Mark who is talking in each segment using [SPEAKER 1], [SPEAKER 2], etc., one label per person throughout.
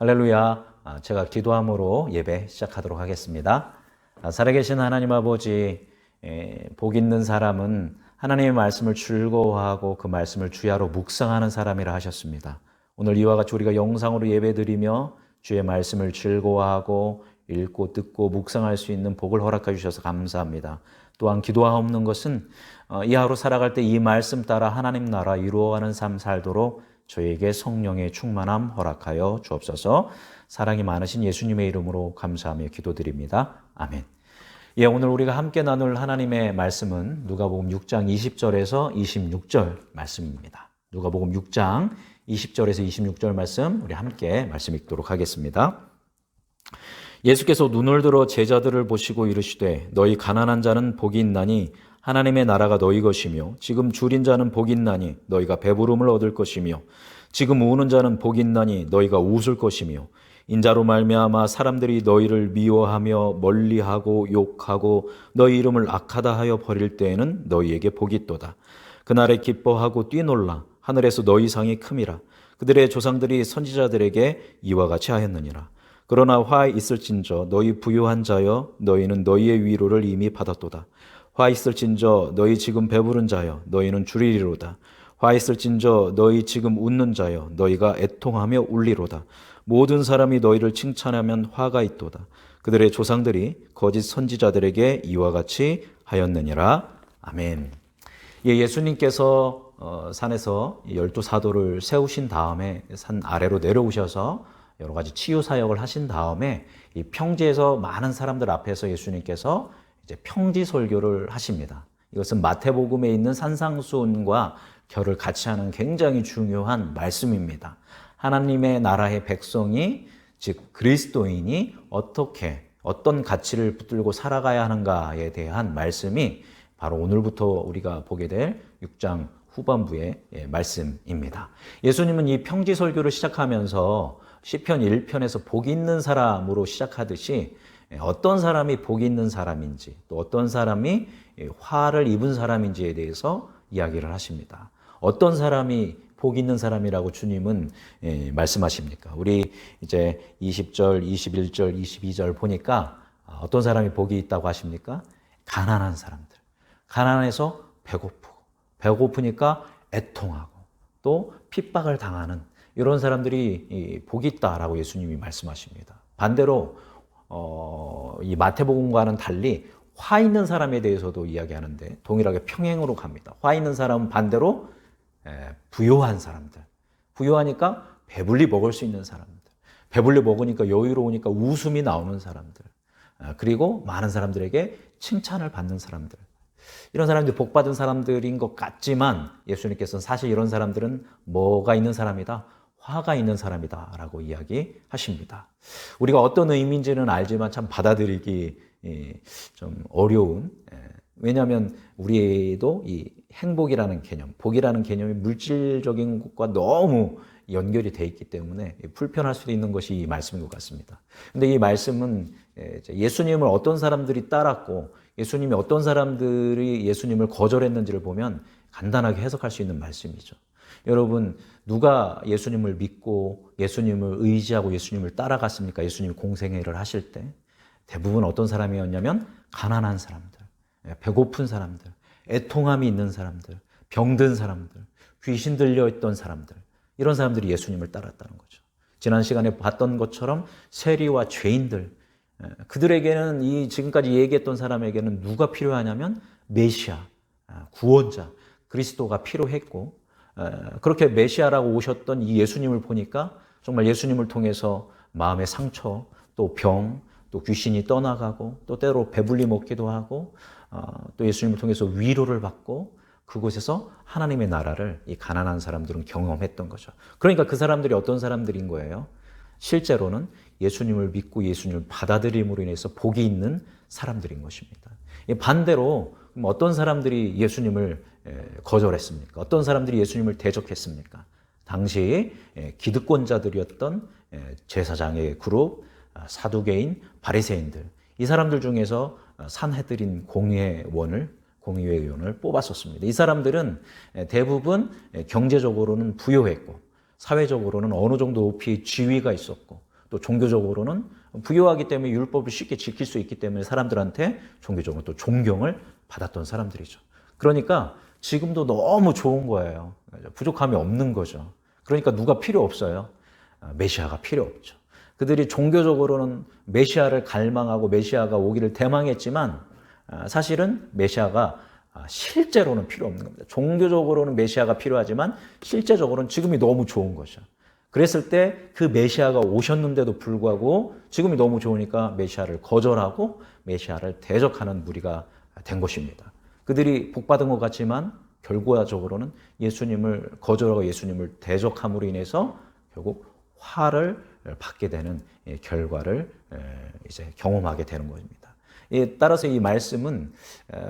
[SPEAKER 1] 할렐루야. 제가 기도함으로 예배 시작하도록 하겠습니다. 살아계신 하나님 아버지, 복 있는 사람은 하나님의 말씀을 즐거워하고 그 말씀을 주야로 묵상하는 사람이라 하셨습니다. 오늘 이와 같이 우리가 영상으로 예배드리며 주의 말씀을 즐거워하고 읽고 듣고 묵상할 수 있는 복을 허락해 주셔서 감사합니다. 또한 기도하옵는 것은 이 하루 살아갈 때 이 말씀 따라 하나님 나라 이루어가는 삶 살도록 저에게 성령의 충만함 허락하여 주옵소서. 사랑이 많으신 예수님의 이름으로 감사하며 기도드립니다. 아멘. 오늘 우리가 함께 나눌 하나님의 말씀은 누가복음 6장 20절에서 26절 말씀입니다. 누가복음 6장 20절에서 26절 말씀 우리 함께 말씀 읽도록 하겠습니다. 예수께서 눈을 들어 제자들을 보시고 이르시되 너희 가난한 자는 복이 있나니 하나님의 나라가 너희 것이며 지금 줄인 자는 복이 있나니 너희가 배부름을 얻을 것이며 지금 우는 자는 복이 있나니 너희가 웃을 것이며 인자로 말미암아 사람들이 너희를 미워하며 멀리하고 욕하고 너희 이름을 악하다 하여 버릴 때에는 너희에게 복이 있도다. 그날에 기뻐하고 뛰놀라 하늘에서 너희 상이 큼이라. 그들의 조상들이 선지자들에게 이와 같이 하였느니라. 그러나 화 있을진저 너희 부유한 자여 너희는 너희의 위로를 이미 받았도다. 화 있을진저 너희 지금 배부른 자여 너희는 줄이리로다. 화 있을진저 너희 지금 웃는 자여 너희가 애통하며 울리로다. 모든 사람이 너희를 칭찬하면 화가 있도다. 그들의 조상들이 거짓 선지자들에게 이와 같이 하였느니라. 아멘. 예수님께서 산에서 12사도를 세우신 다음에 산 아래로 내려오셔서 여러 가지 치유 사역을 하신 다음에 이 평지에서 많은 사람들 앞에서 예수님께서 이제 평지 설교를 하십니다. 이것은 마태복음에 있는 산상수훈과 결을 같이 하는 굉장히 중요한 말씀입니다. 하나님의 나라의 백성이 즉 그리스도인이 어떤 가치를 붙들고 살아가야 하는가에 대한 말씀이 바로 오늘부터 우리가 보게 될 6장 후반부의 말씀입니다. 예수님은 이 평지 설교를 시작하면서 시편 1편에서 복이 있는 사람으로 시작하듯이 어떤 사람이 복이 있는 사람인지 또 어떤 사람이 화를 입은 사람인지에 대해서 이야기를 하십니다. 어떤 사람이 복이 있는 사람이라고 주님은 말씀하십니까? 우리 이제 20절, 21절, 22절 보니까 어떤 사람이 복이 있다고 하십니까? 가난한 사람들. 가난해서 배고프고 배고프니까 애통하고 또 핍박을 당하는 이런 사람들이 복이 있다라고 예수님이 말씀하십니다. 반대로 이 마태복음과는 달리 화 있는 사람에 대해서도 이야기하는데 동일하게 평행으로 갑니다. 화 있는 사람은 반대로 부요한 사람들. 부요하니까 배불리 먹을 수 있는 사람들. 배불리 먹으니까 여유로우니까 웃음이 나오는 사람들. 그리고 많은 사람들에게 칭찬을 받는 사람들. 이런 사람들이 복받은 사람들인 것 같지만 예수님께서는 사실 이런 사람들은 뭐가 있는 사람이다? 화가 있는 사람이다 라고 이야기하십니다. 우리가 어떤 의미인지는 알지만 참 받아들이기 좀 어려운, 왜냐하면 우리도 이 행복이라는 개념, 복이라는 개념이 물질적인 것과 너무 연결이 돼 있기 때문에 불편할 수도 있는 것이 이 말씀인 것 같습니다. 근데 이 말씀은 예수님을 어떤 사람들이 따랐고 예수님이 어떤 사람들이 예수님을 거절했는지를 보면 간단하게 해석할 수 있는 말씀이죠. 여러분, 누가 예수님을 믿고 예수님을 의지하고 예수님을 따라갔습니까? 예수님이 공생애를 하실 때 대부분 어떤 사람이었냐면 가난한 사람들, 배고픈 사람들, 애통함이 있는 사람들, 병든 사람들, 귀신 들려있던 사람들, 이런 사람들이 예수님을 따랐다는 거죠. 지난 시간에 봤던 것처럼 세리와 죄인들, 그들에게는 이 지금까지 얘기했던 사람에게는 누가 필요하냐면 메시아, 구원자, 그리스도가 필요했고, 그렇게 메시아라고 오셨던 이 예수님을 보니까 정말 예수님을 통해서 마음의 상처, 또 병, 또 귀신이 떠나가고 또 때로 배불리 먹기도 하고 또 예수님을 통해서 위로를 받고 그곳에서 하나님의 나라를 이 가난한 사람들은 경험했던 거죠. 그러니까 그 사람들이 어떤 사람들인 거예요? 실제로는 예수님을 믿고 예수님을 받아들임으로 인해서 복이 있는 사람들인 것입니다. 반대로 어떤 사람들이 예수님을 거절했습니까? 어떤 사람들이 예수님을 대적했습니까? 당시 기득권자들이었던 제사장의 그룹, 사두개인, 바리새인들, 이 사람들 중에서 산헤드린 공의회의원을 뽑았었습니다. 이 사람들은 대부분 경제적으로는 부유했고 사회적으로는 어느 정도 높이 지위가 있었고 또 종교적으로는 부유하기 때문에 율법을 쉽게 지킬 수 있기 때문에 사람들한테 종교적으로 또 존경을 받았던 사람들이죠. 그러니까 지금도 너무 좋은 거예요. 부족함이 없는 거죠. 그러니까 누가 필요 없어요. 메시아가 필요 없죠. 그들이 종교적으로는 메시아를 갈망하고 메시아가 오기를 대망했지만 사실은 메시아가 실제로는 필요 없는 겁니다. 종교적으로는 메시아가 필요하지만 실제적으로는 지금이 너무 좋은 거죠. 그랬을 때 그 메시아가 오셨는데도 불구하고 지금이 너무 좋으니까 메시아를 거절하고 메시아를 대적하는 무리가 된 것입니다. 그들이 복받은 것 같지만 결과적으로는 예수님을 거절하고 예수님을 대적함으로 인해서 결국 화를 받게 되는 결과를 이제 경험하게 되는 것입니다. 따라서 이 말씀은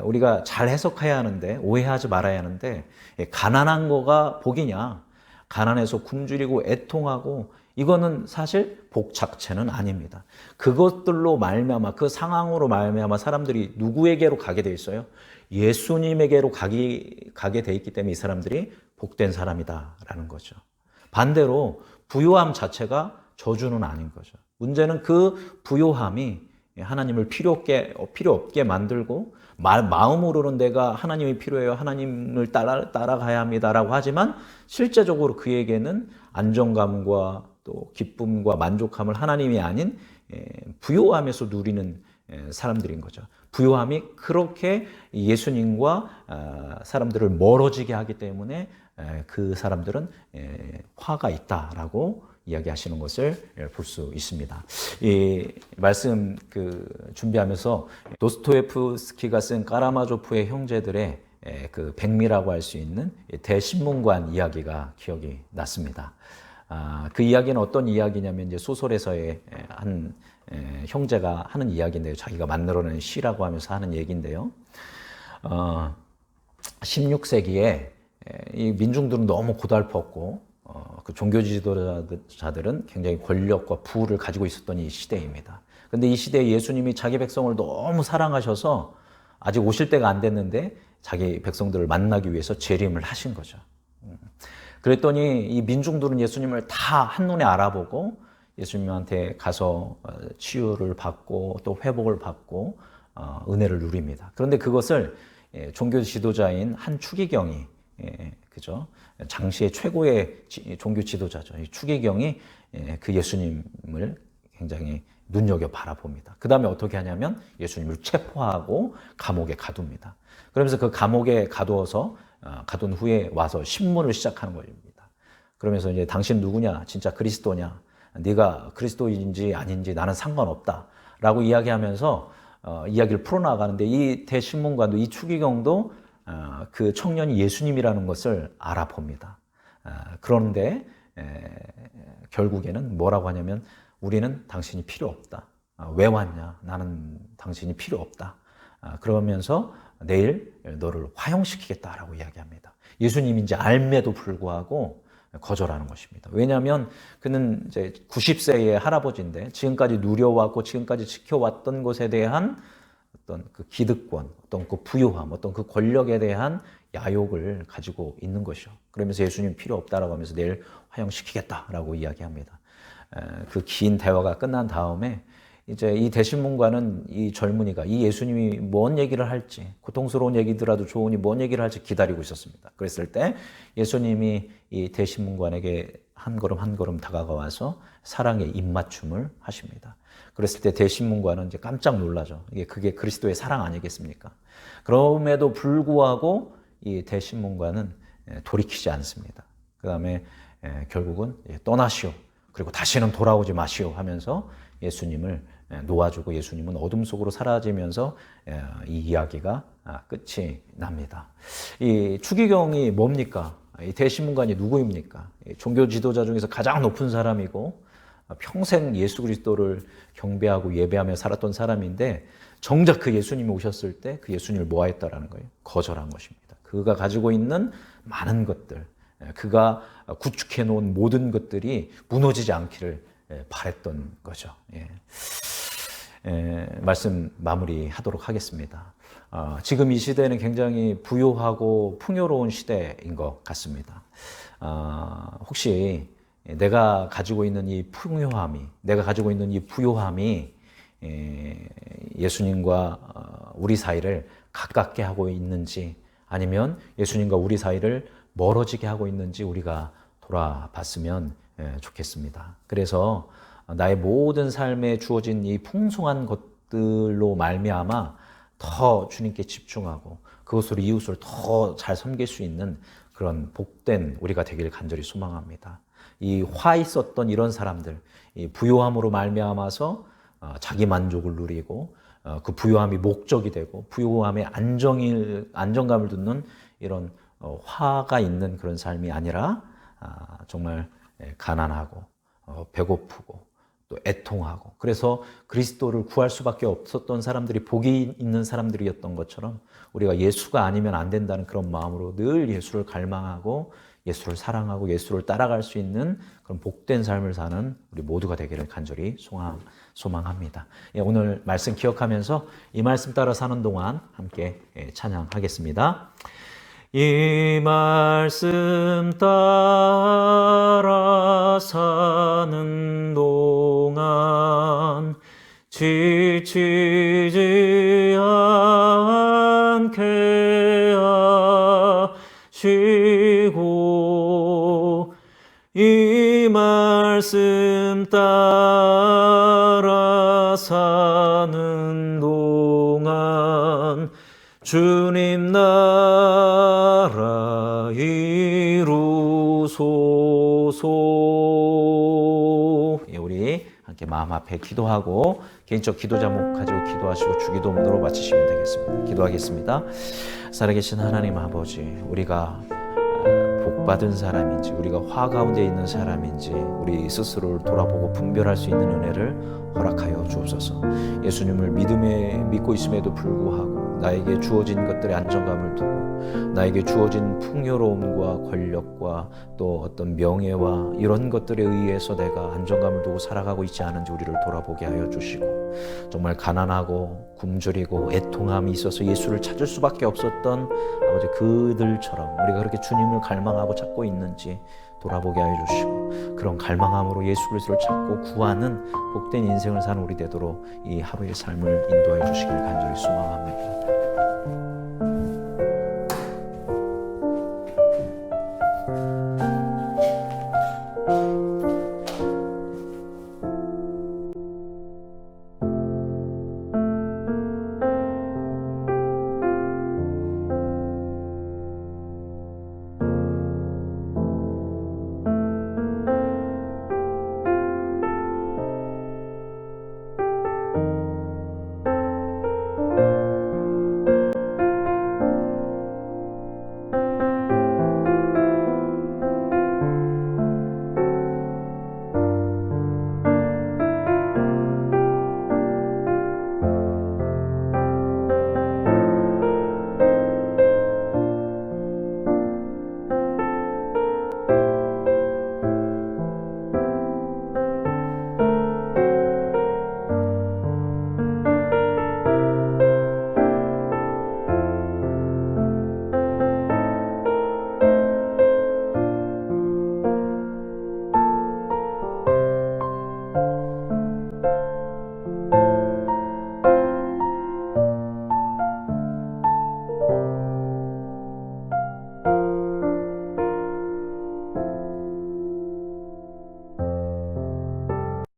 [SPEAKER 1] 우리가 잘 해석해야 하는데 오해하지 말아야 하는데 가난한 거가 복이냐? 가난해서 굶주리고 애통하고 이거는 사실 복 자체는 아닙니다. 그것들로 말미암아 그 상황으로 말미암아 사람들이 누구에게로 가게 돼 있어요? 예수님에게로 가게 돼 있기 때문에 이 사람들이 복된 사람이다라는 거죠. 반대로 부요함 자체가 저주는 아닌 거죠. 문제는 그 부요함이 하나님을 필요 없게 만들고 마음으로는 내가 하나님이 필요해요. 하나님을 따라가야 합니다라고 하지만 실제적으로 그에게는 안정감과 또 기쁨과 만족함을 하나님이 아닌 부요함에서 누리는 사람들인 거죠. 부요함이 그렇게 예수님과 사람들을 멀어지게 하기 때문에 그 사람들은 화가 있다라고 이야기하시는 것을 볼 수 있습니다. 이 말씀 준비하면서 도스토예프스키가 쓴 까라마조프의 형제들의 그 백미라고 할 수 있는 대신문관 이야기가 기억이 났습니다. 그 이야기는 어떤 이야기냐면 이제 소설에서의 한 형제가 하는 이야기인데요. 자기가 만들어낸 시라고 하면서 하는 얘기인데요. 16세기에 이 민중들은 너무 고달팠고 그 종교 지도자들은 굉장히 권력과 부를 가지고 있었던 이 시대입니다. 그런데 이 시대에 예수님이 자기 백성을 너무 사랑하셔서 아직 오실 때가 안 됐는데 자기 백성들을 만나기 위해서 재림을 하신 거죠. 그랬더니 이 민중들은 예수님을 다 한눈에 알아보고 예수님한테 가서 치유를 받고 또 회복을 받고 은혜를 누립니다. 그런데 그것을 종교 지도자인 한 추기경이 그죠? 당시의 최고의 종교 지도자죠. 이 추기경이 그 예수님을 굉장히 눈여겨 바라봅니다. 그 다음에 어떻게 하냐면 예수님을 체포하고 감옥에 가둡니다. 그러면서 그 감옥에 가둔 후에 와서 신문을 시작하는 것입니다. 그러면서 이제 당신 누구냐? 진짜 그리스도냐? 네가 그리스도인지 아닌지 나는 상관없다라고 이야기하면서 이야기를 풀어나가는데 이 대신문관도 이 추기경도 그 청년이 예수님이라는 것을 알아봅니다. 그런데 결국에는 뭐라고 하냐면 우리는 당신이 필요 없다. 왜 왔냐? 나는 당신이 필요 없다. 그러면서 내일 너를 화형시키겠다라고 이야기합니다. 예수님인지 알매도 불구하고 거절하는 것입니다. 왜냐하면 그는 이제 90세의 할아버지인데 지금까지 누려왔고 지금까지 지켜왔던 것에 대한 어떤 그 기득권, 어떤 그 부유함, 어떤 그 권력에 대한 야욕을 가지고 있는 것이죠. 그러면서 예수님 필요 없다라고 하면서 내일 화형시키겠다라고 이야기합니다. 그 긴 대화가 끝난 다음에 이제 이 대신문관은 이 젊은이가 이 예수님이 뭔 얘기를 할지 고통스러운 얘기더라도 좋으니 뭔 얘기를 할지 기다리고 있었습니다. 그랬을 때 예수님이 이 대신문관에게 한 걸음 한 걸음 다가가서 사랑의 입맞춤을 하십니다. 그랬을 때 대신문관은 이제 깜짝 놀라죠. 그게 그리스도의 사랑 아니겠습니까? 그럼에도 불구하고 이 대신문관은 돌이키지 않습니다. 그 다음에 결국은 떠나시오. 그리고 다시는 돌아오지 마시오 하면서 예수님을 놓아주고 예수님은 어둠 속으로 사라지면서 이 이야기가 끝이 납니다. 이 추기경이 뭡니까? 이 대신문관이 누구입니까? 종교 지도자 중에서 가장 높은 사람이고 평생 예수 그리스도를 경배하고 예배하며 살았던 사람인데 정작 그 예수님이 오셨을 때 그 예수님을 모아했다라는 거예요. 거절한 것입니다. 그가 가지고 있는 많은 것들, 그가 구축해 놓은 모든 것들이 무너지지 않기를 바랬던 거죠. 말씀 마무리하도록 하겠습니다. 지금 이 시대는 굉장히 부유하고 풍요로운 시대인 것 같습니다. 혹시 내가 가지고 있는 이 풍요함이, 내가 가지고 있는 이 부요함이 예수님과 우리 사이를 가깝게 하고 있는지, 아니면 예수님과 우리 사이를 멀어지게 하고 있는지 우리가 돌아봤으면 좋겠습니다. 그래서 나의 모든 삶에 주어진 이 풍성한 것들로 말미암아 더 주님께 집중하고 그것으로 이웃을 더 잘 섬길 수 있는 그런 복된 우리가 되길 간절히 소망합니다. 이 화 있었던 이런 사람들, 이 부요함으로 말미암아서 자기 만족을 누리고 그 부요함이 목적이 되고 부요함의 안정감을 듣는 이런 화가 있는 그런 삶이 아니라 정말 가난하고 배고프고 또 애통하고, 그래서 그리스도를 구할 수밖에 없었던 사람들이 복이 있는 사람들이었던 것처럼 우리가 예수가 아니면 안 된다는 그런 마음으로 늘 예수를 갈망하고 예수를 사랑하고 예수를 따라갈 수 있는 그런 복된 삶을 사는 우리 모두가 되기를 간절히 소망합니다. 오늘 말씀 기억하면서 이 말씀 따라 사는 동안 함께 찬양하겠습니다. 이 말씀 따라 사는 동안 지치지 않게 하시고, 이 말씀 따라 사는 동안 주님 나라 이루소서. 우리 함께 마음 앞에 기도하고 개인적 기도 제목 가지고 기도하시고 주기도문으로 마치시면 되겠습니다. 기도하겠습니다. 살아계신 하나님 아버지, 우리가 복받은 사람인지 우리가 화 가운데 있는 사람인지 우리 스스로를 돌아보고 분별할 수 있는 은혜를 허락하여 주옵소서. 예수님을 믿고 있음에도 불구하고 나에게 주어진 것들의 안정감을 두고 나에게 주어진 풍요로움과 권력과 또 어떤 명예와 이런 것들에 의해서 내가 안정감을 두고 살아가고 있지 않은지 우리를 돌아보게 하여 주시고, 정말 가난하고 굶주리고 애통함이 있어서 예수를 찾을 수밖에 없었던 아버지 그들처럼 우리가 그렇게 주님을 갈망하고 찾고 있는지 돌아보게 하여 주시고, 그런 갈망함으로 예수 그리스도를 찾고 구하는 복된 인생을 사는 우리 되도록 이 하루의 삶을 인도하여 주시길 간절히 소망합니다.